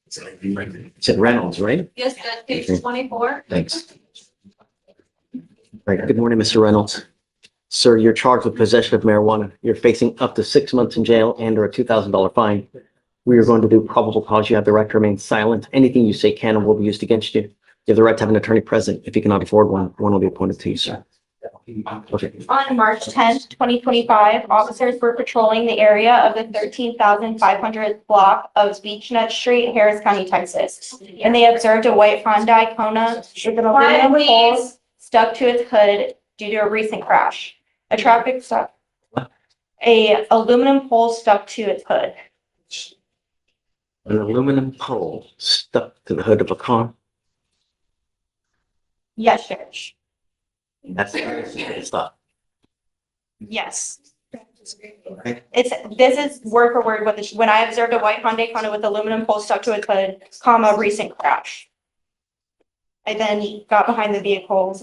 Said Reynolds, right? Yes, that's page 24. Thanks. All right, good morning, Mr. Reynolds. Sir, you're charged with possession of marijuana. You're facing up to 6 months in jail and or a $2,000 fine. We are going to do probable cause. You have the right to remain silent. Anything you say can and will be used against you. You have the right to have an attorney present. If you cannot afford one, one will be appointed to you, sir. Okay. On March 10th, 2025, officers were patrolling the area of the 13,500th block of Beechnut Street, Harris County, Texas. And they observed a white Hyundai Kona with an aluminum pole stuck to its hood due to a recent crash. A traffic stop. A aluminum pole stuck to its hood. An aluminum pole stuck to the hood of a car. Yes, Judge. That's the stuff. Yes. Okay. This is word for word when I observed a white Hyundai Kona with aluminum pole stuck to its hood, comma, recent crash. I then got behind the vehicle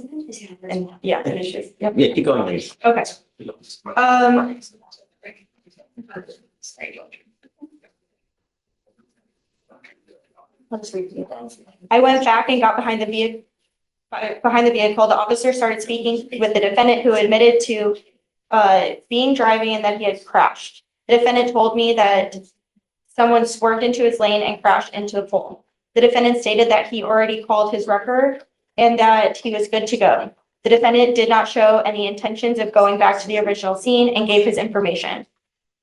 and yeah, finishes. Yep. Yeah, keep going, please. Okay. Let's repeat this. I went back and got behind the vehicle. The officer started speaking with the defendant, who admitted to being driving and that he had crashed. The defendant told me that someone swerved into his lane and crashed into the pole. The defendant stated that he already called his record and that he was good to go. The defendant did not show any intentions of going back to the original scene and gave his information.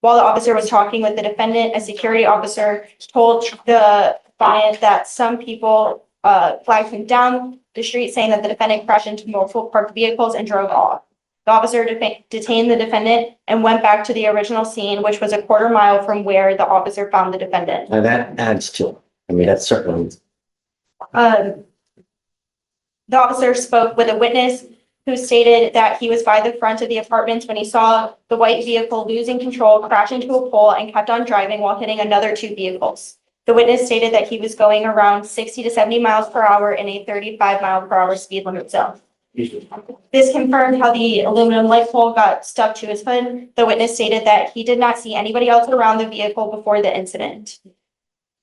While the officer was talking with the defendant, a security officer told the client that some people flagged him down the street, saying that the defendant crashed into multiple parked vehicles and drove off. The officer detained the defendant and went back to the original scene, which was a quarter mile from where the officer found the defendant. Now that adds to it. I mean, that's certainly. The officer spoke with a witness who stated that he was by the front of the apartments when he saw the white vehicle losing control, crash into a pole, and kept on driving while hitting another two vehicles. The witness stated that he was going around 60 to 70 miles per hour in a 35-mile-per-hour speed limit zone. This confirmed how the aluminum light pole got stuck to his hood. The witness stated that he did not see anybody else around the vehicle before the incident.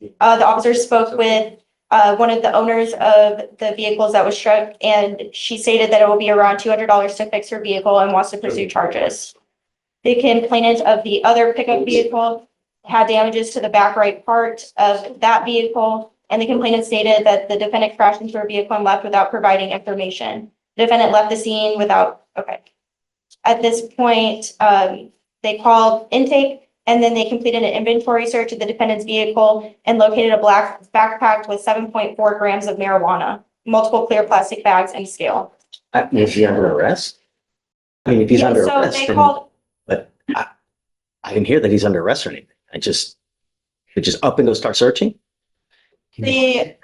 The officer spoke with one of the owners of the vehicles that was struck, and she stated that it will be around $200 to fix her vehicle and wants to pursue charges. The complainant of the other pickup vehicle had damages to the back right part of that vehicle, and the complainant stated that the defendant crashed into her vehicle and left without providing information. The defendant left the scene without, okay. At this point, they called intake, and then they completed an inventory search of the defendant's vehicle and located a black backpack with 7.4 grams of marijuana, multiple clear plastic bags, and scale. Is he under arrest? I mean, if he's under So arrest, they then, called, but I didn't hear that he's under arrest or anything. They just up and go start searching? they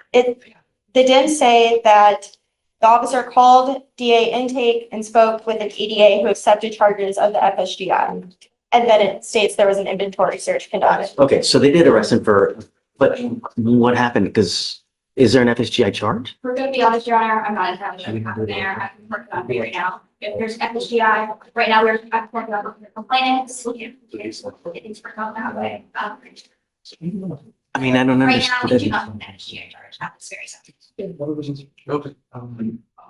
did say that the officer called DA intake and spoke with an EDA who accepted charges of the FSGI. And then it states there was an inventory search conducted. Okay, so they did arrest him but what happened? Because is there an FSGI charge? We're gonna be honest, Your Honor, I'm not entirely sure what happened there. I'm working on it right now. If there's FSGI, right now I'm working on the complainants. It's working out that way. I mean, I don't Right now, we do understand. not have an FSGI charge at this very second.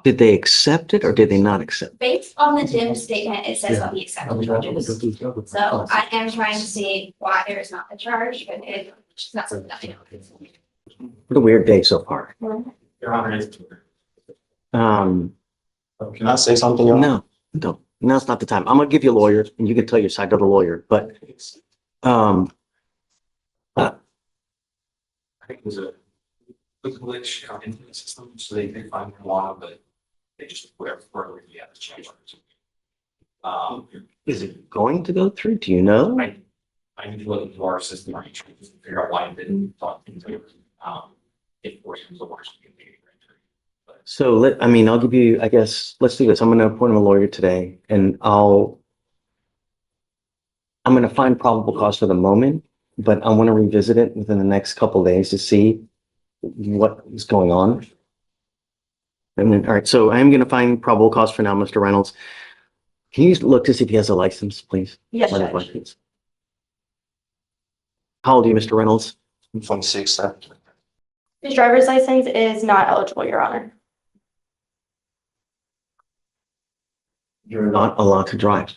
Did they accept it or did they not accept? Based on the DIM statement, it says that we accept the charges. So I am trying to see why there is not a charge, but it's not something that I know. What a weird day so far. Your Honor, Can I say something? Your Honor? No, don't. Now's not the time. I'm gonna give you a lawyer and you can tell your side to the lawyer, but, I think it was a glitch into the system, so they can find marijuana, but they just whatever we have to change. is it going to go through? Do you know? I need to look into our system, our insurance, to figure out why it didn't talk into it. If worse comes to worse, we can pay the renter. So I'll give you, I guess, let's do this. I'm gonna appoint a lawyer today and I'm gonna find probable cause for the moment, but I want to revisit it within the next couple of days to see what is going on. And then, all right, so I am gonna find probable cause for now, Mr. Reynolds. Can you look to see if he has a license, please? Yes, Driver's Judge. license. How old are you, Mr. Reynolds? I'm 26, sir. His driver's license is not eligible, Your Honor. You're not allowed to drive.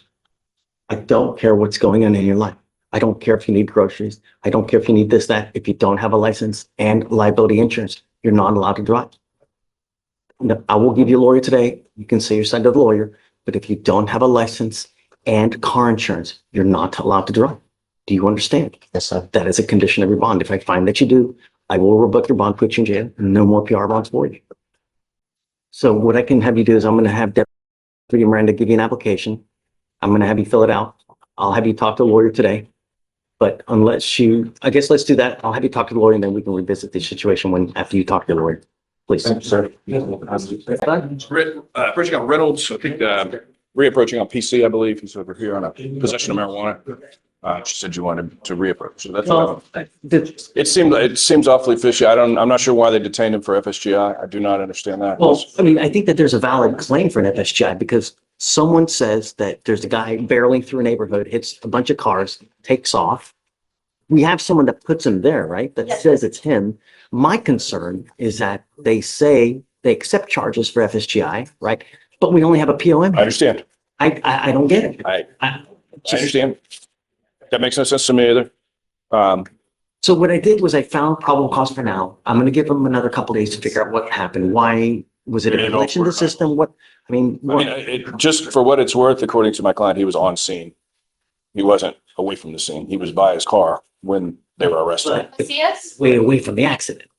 I don't care what's going on in your life. I don't care if you need groceries. I don't care if you need this, that. If you don't have a license and liability insurance, you're not allowed to drive. No, I will give you a lawyer today. You can say your side to the lawyer, but if you don't have a license and car insurance, you're not allowed to drive. Do you understand? Yes, sir. That is a condition of your bond. If I find that you do, I will revoke your bond, put you in jail, and no more PR bonds for you. So what I can have you do is I'm going to have Deputy Miranda give you an application. I'm going to have you fill it out. I'll have you talk to a lawyer today. But I guess let's do that. I'll have you talk to the lawyer and then we can revisit the situation after you talk to the lawyer. Please. Thank you, sir. Approaching on Reynolds, I think, reapproaching on PC, I believe. He's over here on a possession of marijuana. She said you wanted to reapproach. So that's, Well, it seems awfully fishy. I'm not sure why they detained him for FSGI. I do not understand that. well, I mean, I think that there's a valid claim for an FSGI because someone says that there's a guy barreling through a neighborhood, hits a bunch of cars, takes off. We have someone that puts him there, right? That Yes. says it's him. My concern is that they say they accept charges for FSGI, right? But we only have a POM. I understand. I don't get it. I understand. That makes no sense to me either. So what I did was I found probable cause for now. I'm going to give them another couple days to figure out what happened. Why was it a Yeah, glitch in the system? Just for what it's worth, according to my client, he was on scene. He wasn't away from the scene. He was by his car when they were arrested. But See us? way away from the accident.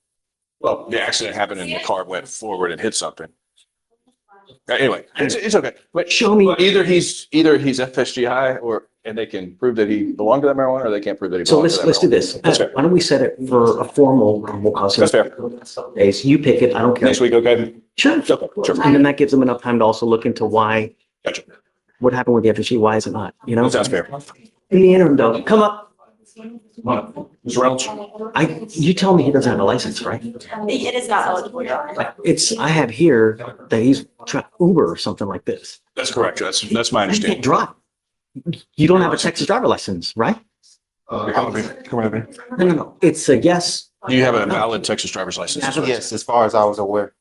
Well, the accident happened and the car went forward and hit something. Anyway, it's okay. But Show me. either he's FSGI and they can prove that he belonged to that marijuana, or they can't prove that he So belonged to let's that do marijuana. this. That's fair. Why don't we set it for a formal probable cause? That's fair. Days. You pick it. I don't care. Next week, okay? Sure. Okay, sure. And then that gives them enough time to also look into why, Gotcha. what happened with the FSG, why is it not, you know? That sounds fair. In the interim though, come up. Mr. Reynolds? You tell me he doesn't have a license, right? It is not eligible, Your Honor. Like, I have here that he's trying Uber or something like this. That's correct. That's my You can't understanding. drive. You don't have a Texas driver license, right? Come with me. No. It's a yes. Do you have a valid Texas driver's license? Yes, as far as I was aware.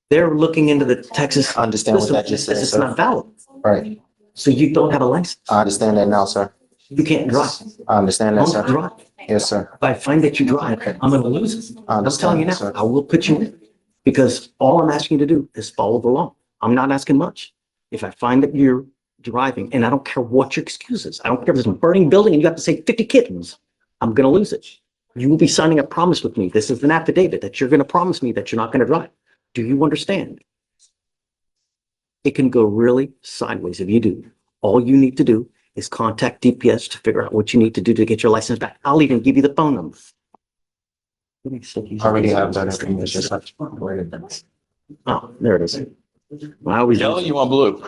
They're looking into the Texas. I understand what system. that just said, It's sir. not valid. Right. So you don't have a license. I understand that now, sir. You can't drive. I understand that, Don't sir. drive. Yes, sir. If I find that you drive, I'm gonna lose it. I I'm telling you understand now, that, sir. I will put you in. Because all I'm asking you to do is follow the law. I'm not asking much. If I find that you're driving, and I don't care what your excuse is, I don't care if it's a burning building and you have to say 50 kittens, I'm gonna lose it. You will be signing a promise with me. This is an affidavit that you're gonna promise me that you're not gonna drive. Do you understand? It can go really sideways if you do. All you need to do is contact DPS to figure out what you need to do to get your license back. I'll even give you the phone number. I already have that information, sir. Oh, there it is. I always. Yellow, you want blue?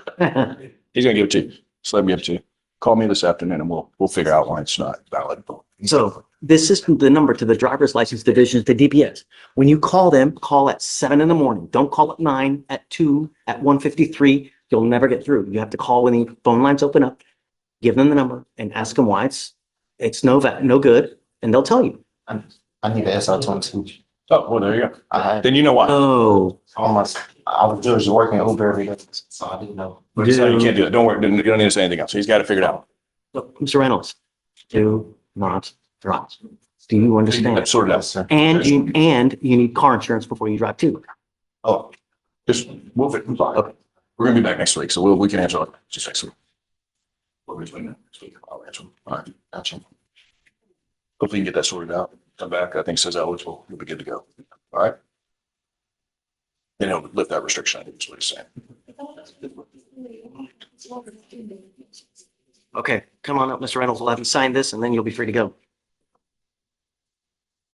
He's gonna give it to you. Just let him give it to you. Call me this afternoon and we'll figure out why it's not valid. So this is the number to the driver's license division, the DPS. When you call them, call at 7 a.m. Don't call at 9, at 2, at 1:53. You'll never get through. You have to call when the phone lines open up, give them the number and ask them why it's no good. And they'll tell you. I need the SR22. Oh, well, there you go. I had Then you know why. Oh, almost, I was just working Uber every day, so I didn't know. So you can't do it. Don't worry. You don't need to say anything else. He's got to figure it out. look, Mr. Reynolds, do not drive. Do you understand? That's sorted Yes, out. sir. And you need car insurance before you drive too. Oh, just move it. Okay. We're gonna be back next week, so we can answer it just next week. We'll be doing that next week. I'll answer them. All right, gotcha. Hopefully you can get that sorted out. Come back, I think says eligible, you'll be good to go. All right? Then he'll lift that restriction, I think is what he's saying. Okay, come on up, Mr. Reynolds. We'll have you sign this and then you'll be free to go.